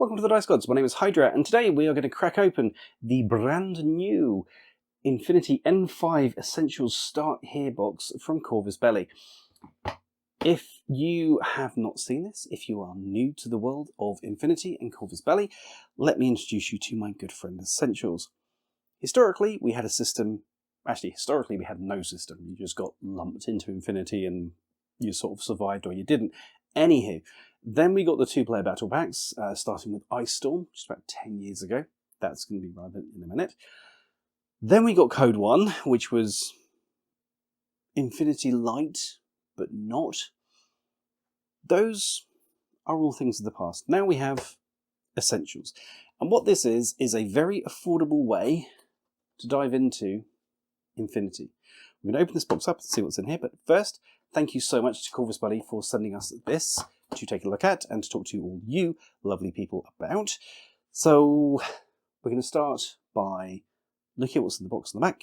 Welcome to the Dice Gods. My name is Hydra, and today we are going to crack open the brand new Infinity N5 Essentials Start Here box from Corvus Belli. If you have not seen this, if you are new to the world of Infinity and Corvus Belli, let me introduce you to my good friend Essentials. Historically, we had a system. Actually, historically, we had no system. You just got lumped into Infinity and you sort of survived or you didn't. Anywho, then we got the two-player battle packs, starting with Ice Storm, just about 10 years ago. That's going to be relevant in a minute. Then we got Code 1, which was Infinity Light, but not. Those are all things of the past. Now we have Essentials. And what this is a very affordable way to dive into Infinity. We're going to open this box up and see what's in here, but first, thank you so much to Corvus Belli for sending us this to take a look at and to talk to all you lovely people about. So we're going to start by looking at what's in the box on the back,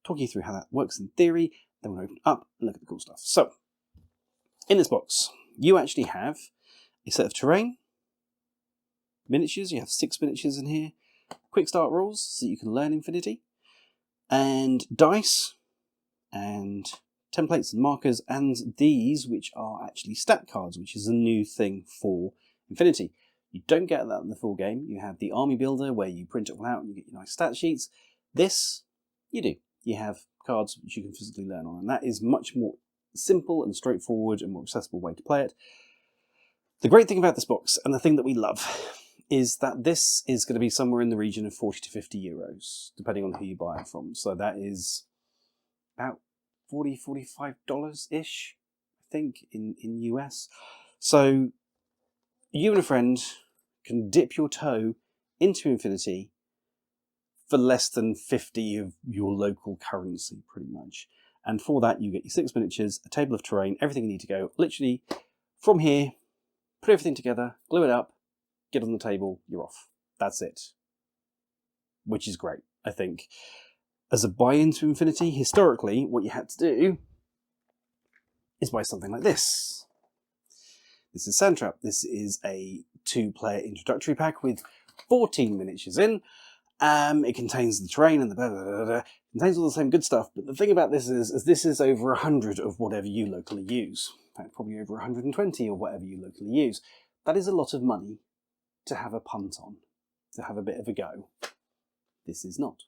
talking you through how that works in theory, then we'll open it up and look at the cool stuff. So, in this box, you actually have a set of terrain, miniatures, you have 6 miniatures in here, quick start rules so you can learn Infinity, and dice, and templates and markers, and these, which are actually stat cards, which is a new thing for Infinity. You don't get that in the full game. You have the army builder where you print it all out and you get your nice stat sheets. This, you do. You have cards which you can physically learn on, and that is much more simple and straightforward and more accessible way to play it. The great thing about this box, and the thing that we love, is that this is going to be somewhere in the region of 40 to 50 euros, depending on who you buy it from. So that is about $40, $45-ish, I think, in US. So you and a friend can dip your toe into Infinity for less than 50 of your local currency, pretty much. And for that, you get your 6 miniatures, a table of terrain, everything you need to go. Literally, from here, put everything together, glue it up, get on the table, you're off. That's it. Which is great, I think. As a buy-in to Infinity, historically, what you had to do is buy something like this. This is Sandtrap. This is a 2-player introductory pack with 14 miniatures in. It contains the terrain and the blah, blah, blah, blah. It contains all the same good stuff, but the thing about this is this is over 100 of whatever you locally use. In fact, probably over 120 of whatever you locally use. That is a lot of money to have a punt on, to have a bit of a go. This is not.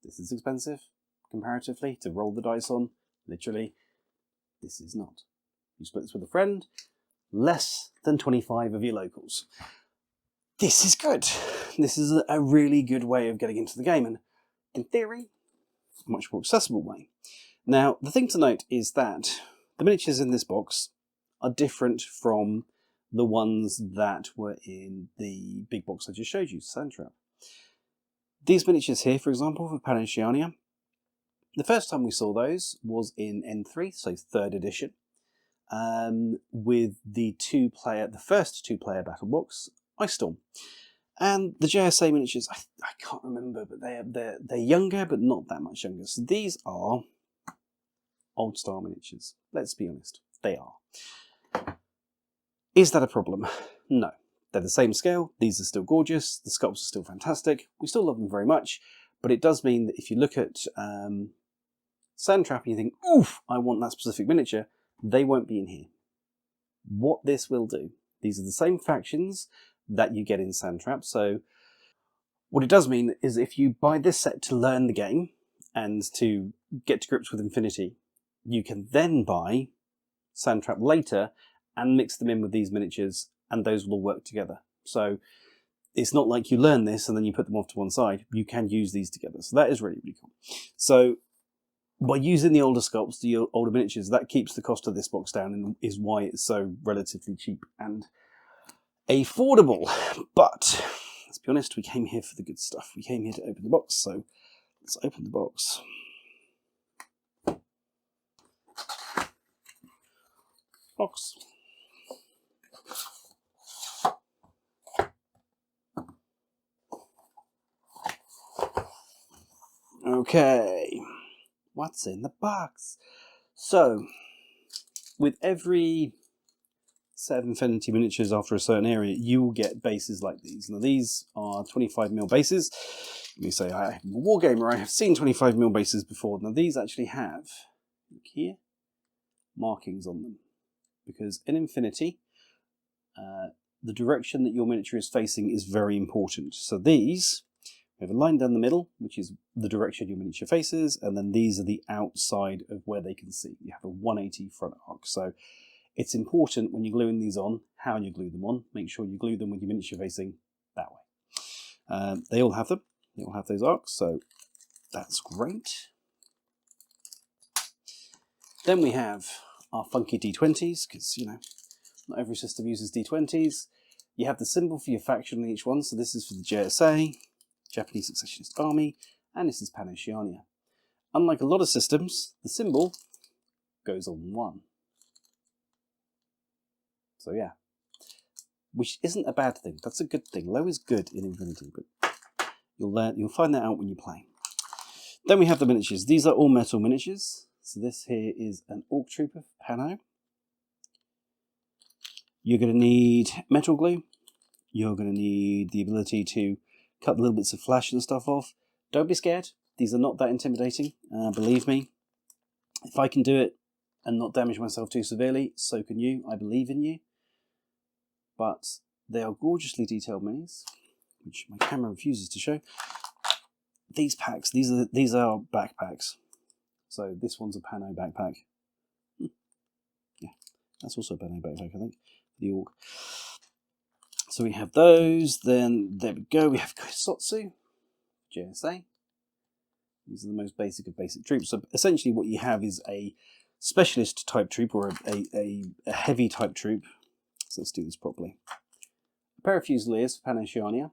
This is expensive, comparatively, to roll the dice on. Literally, this is not. You split this with a friend, less than 25 of your locals. This is good. This is a really good way of getting into the game, and in theory, a much more accessible way. Now, the thing to note is that the miniatures in this box are different from the ones that were in the big box I just showed you, Sandtrap. These miniatures here, for example, for Panoceania, the first time we saw those was in N3, so 3rd edition, with the first two-player battle box, Ice Storm. And the JSA miniatures, I can't remember, but they're younger, but not that much younger. So these are old-style miniatures. Let's be honest, they are. Is that a problem? No. They're the same scale, these are still gorgeous, the sculpts are still fantastic, we still love them very much, but it does mean that if you look at Sandtrap and you think, oof, I want that specific miniature, they won't be in here. What this will do, these are the same factions that you get in Sandtrap, so what it does mean is if you buy this set to learn the game and to get to grips with Infinity, you can then buy Sandtrap later and mix them in with these miniatures, and those will all work together. So it's not like you learn this and then you put them off to one side. You can use these together. So that is really, really cool. So by using the older sculpts, the older miniatures, that keeps the cost of this box down and is why it's so relatively cheap and affordable. But let's be honest, we came here for the good stuff. We came here to open the box, so let's open the box. Box. Okay, what's in the box? So, with every set of Infinity miniatures after a certain area, you will get bases like these. Now these are 25mm bases. You say, I'm a wargamer, I have seen 25mm bases before. Now these actually have, look here, markings on them. Because in Infinity, the direction that your miniature is facing is very important. So these, we have a line down the middle, which is the direction your miniature faces, and then these are the outside of where they can see. You have a 180 front arc. So it's important when you're gluing these on, how you glue them on. Make sure you glue them with your miniature facing that way. They all have them. They all have those arcs, so that's great. Then we have our funky D20s, because, you know, not every system uses D20s. You have the symbol for your faction on each one, so this is for the JSA, Japanese Successionist Army, and this is Pan-Oceania. Unlike a lot of systems, the symbol goes on one. So yeah, which isn't a bad thing. That's a good thing. Low is good in Infinity, but you'll find that out when you play. Then we have the miniatures. These are all metal miniatures. So this here is an Orc Trooper Pano. You're going to need metal glue. You're going to need the ability to cut little bits of flash and stuff off. Don't be scared. These are not that intimidating. Believe me. If I can do it and not damage myself too severely, so can you. I believe in you. But they are gorgeously detailed minis, which my camera refuses to show. These packs, these are backpacks. So this one's a Pano backpack. Yeah, that's also a Pano backpack, I think. The Orc. So we have those. Then there we go. We have Kaisotsu, JSA. These are the most basic of basic troops. So essentially, what you have is a specialist type troop or a heavy type troop. So let's do this properly. A pair of Fusiliers for Pan-Oceania.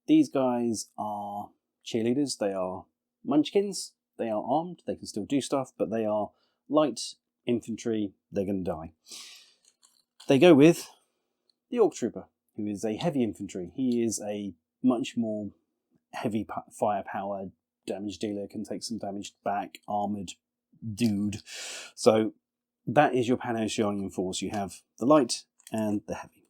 These guys are cheerleaders. They are munchkins. They are armed. They can still do stuff, but they are light infantry. They're going to die. They go with the Orc Trooper, who is a heavy infantry. He is a much more heavy firepower damage dealer, can take some damage back, armoured dude. So that is your Pan-Oceanian force. You have the light and the heavy.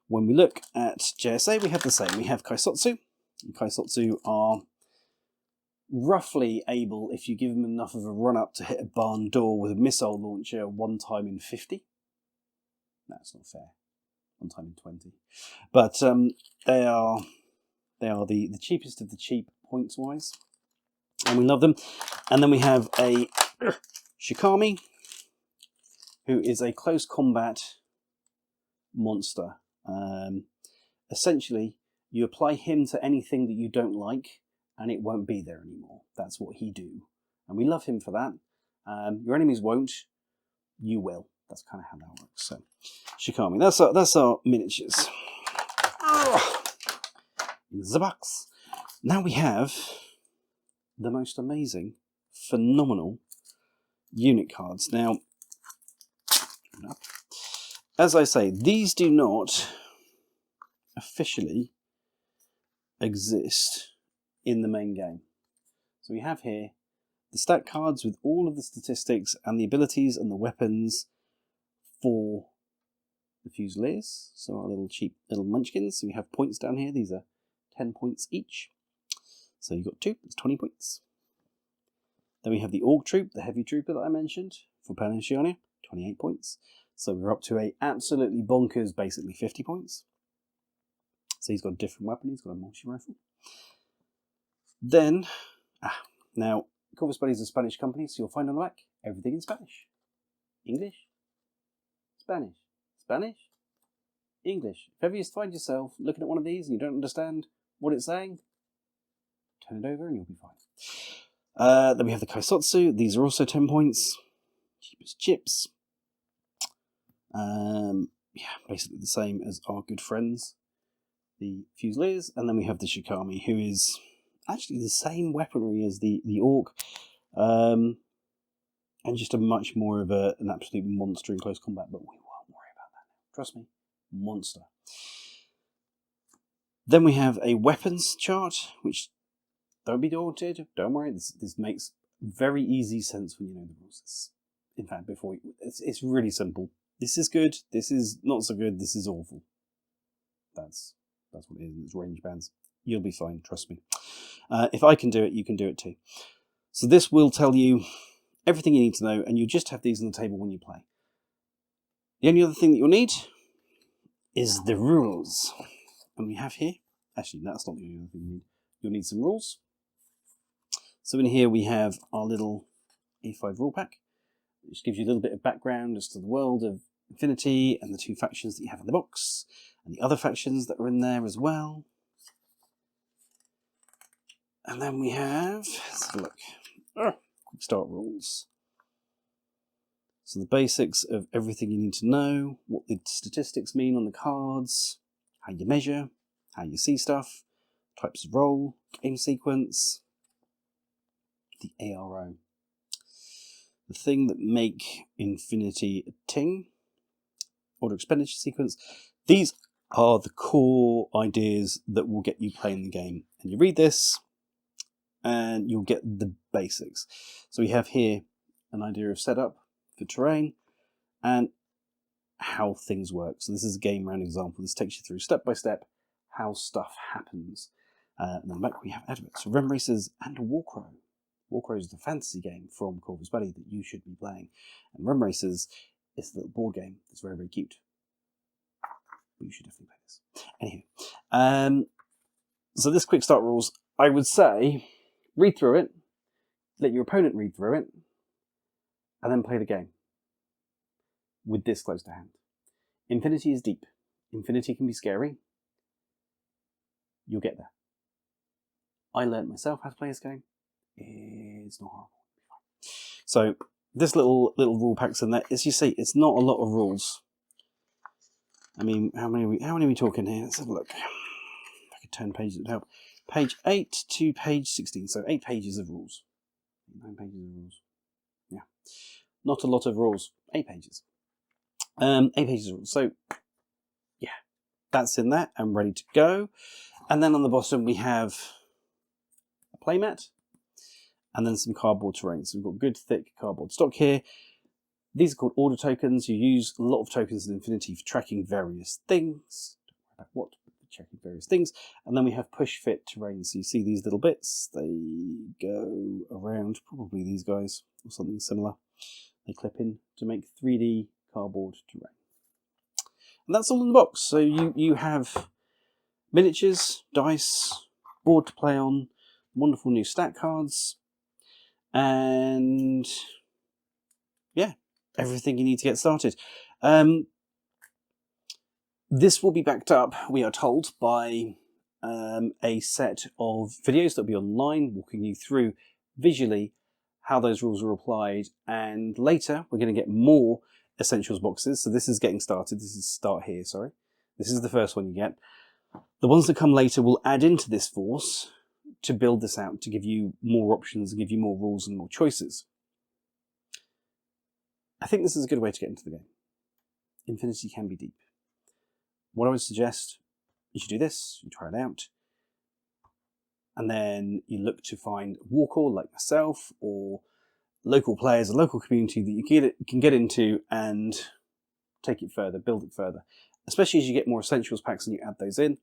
When we look at JSA, we have the same. We have Kaisotsu. And Kaisotsu are roughly able, if you give them enough of a run-up, to hit a barn door with a missile launcher 1 time in 50. That's not fair. 1 time in 20. But they are the cheapest of the cheap points-wise. And we love them. And then we have a Shikami, who is a close combat monster. Essentially, you apply him to anything that you don't like, and it won't be there anymore. That's what he do. And we love him for that. Your enemies won't. You will. That's kind of how that works. So, Shikami. That's our miniatures. In the box. Now we have the most amazing, phenomenal unit cards. Now, as I say, these do not officially exist in the main game. So we have here the stat cards with all of the statistics and the abilities and the weapons for the Fusiliers. So our little cheap little munchkins. So we have points down here. These are 10 points each. So you've got 2, that's 20 points. Then we have the Orc Troop, the heavy trooper that I mentioned for Pan-Oceania, 28 points. So we're up to a absolutely bonkers, basically 50 points. So he's got a different weapon, he's got a multi-rifle. Then, now, Corvus Belli is a Spanish company, so you'll find on the back everything in Spanish. English, Spanish, Spanish, English. If ever you find yourself looking at one of these and you don't understand what it's saying, turn it over and you'll be fine. Then we have the Kaisotsu. These are also 10 points. Cheap as chips. Yeah, basically the same as our good friends, the Fusiliers. And then we have the Shikami, who is actually the same weaponry as the Orc, and just a much more of an absolute monster in close combat, but we won't worry about that now. Trust me, monster. Then we have a weapons chart, which, don't be daunted, don't worry, this makes very easy sense when you know the rules. In fact, it's really simple. This is good, this is not so good, this is awful. That's what it is. It's range bands. You'll be fine, trust me. If I can do it, you can do it too. So this will tell you everything you need to know, and you just have these on the table when you play. The only other thing that you'll need is the rules. And we have here, actually that's not the only other thing you need. You'll need some rules. So in here we have our little A5 rule pack, which gives you a little bit of background as to the world of Infinity and the 2 factions that you have in the box, and the other factions that are in there as well. And then we have, let's have a look, quick start rules. So the basics of everything you need to know, what the statistics mean on the cards, how you measure, how you see stuff, types of roll, game sequence, the ARO. The thing that make Infinity a ting, order expenditure sequence. These are the core ideas that will get you playing the game. And you read this, and you'll get the basics. So we have here an idea of setup for terrain and how things work. So this is a game round example. This takes you through step by step how stuff happens. And then back we have adverts, Rem Racers and Warcrow. Warcrow is the fantasy game from Corvus Belli that you should be playing. And Rem Racers is the little board game that's very, very cute. But you should definitely play this. Anywho, so this quick start rules, I would say, read through it, let your opponent read through it, and then play the game with this close to hand. Infinity is deep. Infinity can be scary. You'll get there. I learned myself how to play this game. It's not horrible. So this little rule pack's in there. As you see, it's not a lot of rules. I mean, how many are we talking here? Let's have a look. If I could turn pages, it would help. Page 8 to page 16. So 8 pages of rules. 9 pages of rules. Yeah. Not a lot of rules. 8 pages. 8 pages of rules. So, yeah. That's in there and ready to go. And then on the bottom we have a playmat. And then some cardboard terrain. So we've got good thick cardboard stock here. These are called order tokens. You use a lot of tokens in Infinity for tracking various things. Don't worry about what, but checking various things. And then we have push fit terrain. So you see these little bits. They go around, probably these guys or something similar. They clip in to make 3D cardboard terrain. And that's all in the box. So you have miniatures, dice, board to play on, wonderful new stat cards, and yeah, everything you need to get started. This will be backed up, we are told, by a set of videos that will be online walking you through visually how those rules are applied, and later we're going to get more essentials boxes. So this is getting started. This is start here, sorry. This is the first one you get. The ones that come later will add into this force to build this out, to give you more options, give you more rules and more choices. I think this is a good way to get into the game. Infinity can be deep. What I would suggest is you do this, you try it out, and then you look to find a walker like myself or local players, a local community that you can get into and take it further, build it further, especially as you get more essentials packs and you add those in.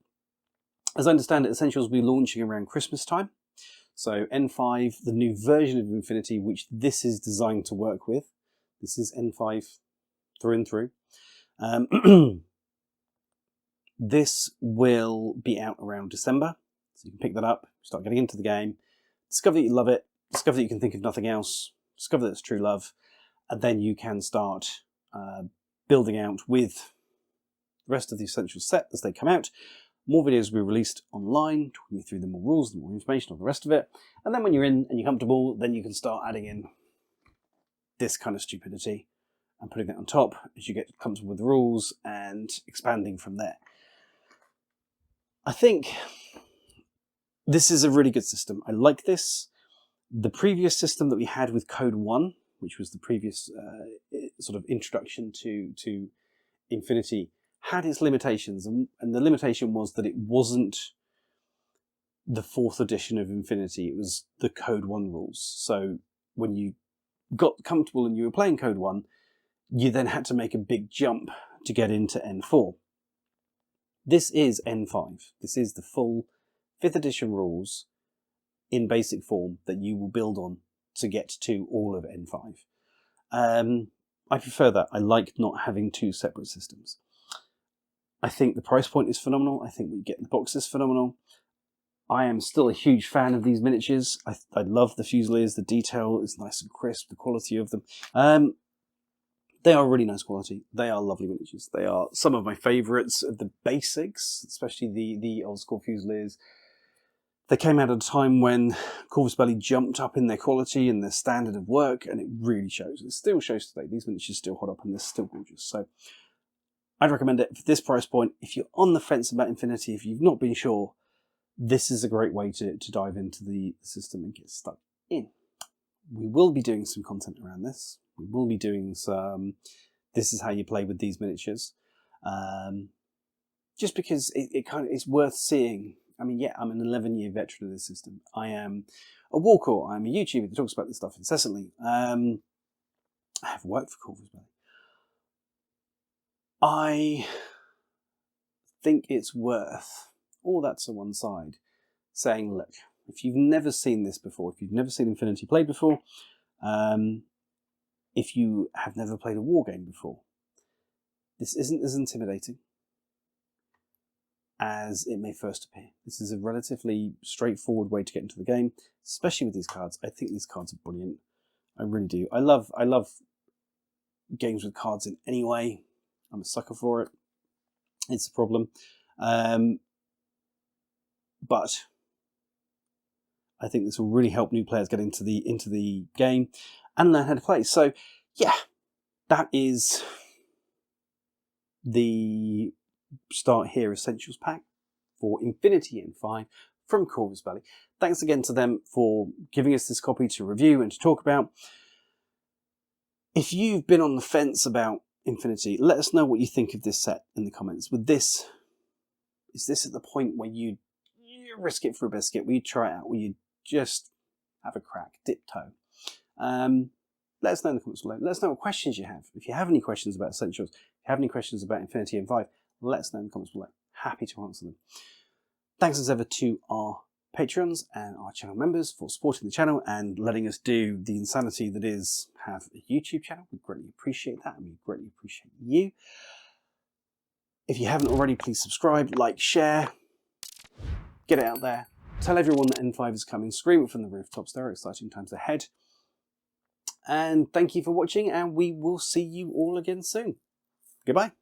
As I understand it, essentials will be launching around Christmas time. So N5, the new version of Infinity, which this is designed to work with. This is N5 through and through. This will be out around December. So you can pick that up, start getting into the game, discover that you love it, discover that you can think of nothing else, discover that it's true love, and then you can start building out with the rest of the essentials set as they come out. More videos will be released online, talking you through the more rules, the more information, all the rest of it. And then when you're in and you're comfortable, then you can start adding in this kind of stupidity and putting that on top as you get comfortable with the rules and expanding from there. I think this is a really good system. I like this. The previous system that we had with Code 1, which was the previous sort of introduction to Infinity, had its limitations, and the limitation was that it wasn't the 4th edition of Infinity, it was the Code 1 rules. So when you got comfortable and you were playing Code 1, you then had to make a big jump to get into N4. This is N5. This is the full 5th edition rules in basic form that you will build on to get to all of N5. I prefer that. I like not having two separate systems. I think the price point is phenomenal. I think what you get in the box is phenomenal. I am still a huge fan of these miniatures. I love the Fusiliers. The detail is nice and crisp, the quality of them. They are really nice quality. They are lovely miniatures. They are some of my favourites of the basics, especially the old school Fusiliers. They came out at a time when Corvus Belli jumped up in their quality and their standard of work, and it really shows. It still shows today. These miniatures still hold up and they're still gorgeous. So I'd recommend it for this price point. If you're on the fence about Infinity, if you've not been sure, this is a great way to dive into the system and get stuck in. We will be doing some content around this. We will be doing some, this is how you play with these miniatures. Just because it kind of is worth seeing. I mean, yeah, I'm an 11-year veteran of this system. I am a walker. I'm a YouTuber that talks about this stuff incessantly. I have worked for Corvus Belli. I think it's worth, all that to one side, saying, look, if you've never seen this before, if you've never seen Infinity played before, if you have never played a war game before, this isn't as intimidating as it may first appear. This is a relatively straightforward way to get into the game, especially with these cards. I think these cards are brilliant. I really do. I love games with cards in any way. I'm a sucker for it. It's a problem. But I think this will really help new players get into the game and learn how to play. So yeah, that is the Start Here Essentials pack for Infinity N5 from Corvus Belli. Thanks again to them for giving us this copy to review and to talk about. If you've been on the fence about Infinity, let us know what you think of this set in the comments. With this, is this at the point where you risk it for a biscuit? Will you try it out? Will you just have a crack, dip toe? Let us know in the comments below. Let us know what questions you have. If you have any questions about Essentials, if you have any questions about Infinity N5, let us know in the comments below. Happy to answer them. Thanks as ever to our Patreons and our channel members for supporting the channel and letting us do the insanity that is have a YouTube channel. We greatly appreciate that, and we greatly appreciate you. If you haven't already, please subscribe, like, share, get it out there. Tell everyone that N5 is coming. Scream it from the rooftops. There are exciting times ahead. And thank you for watching, and we will see you all again soon. Goodbye.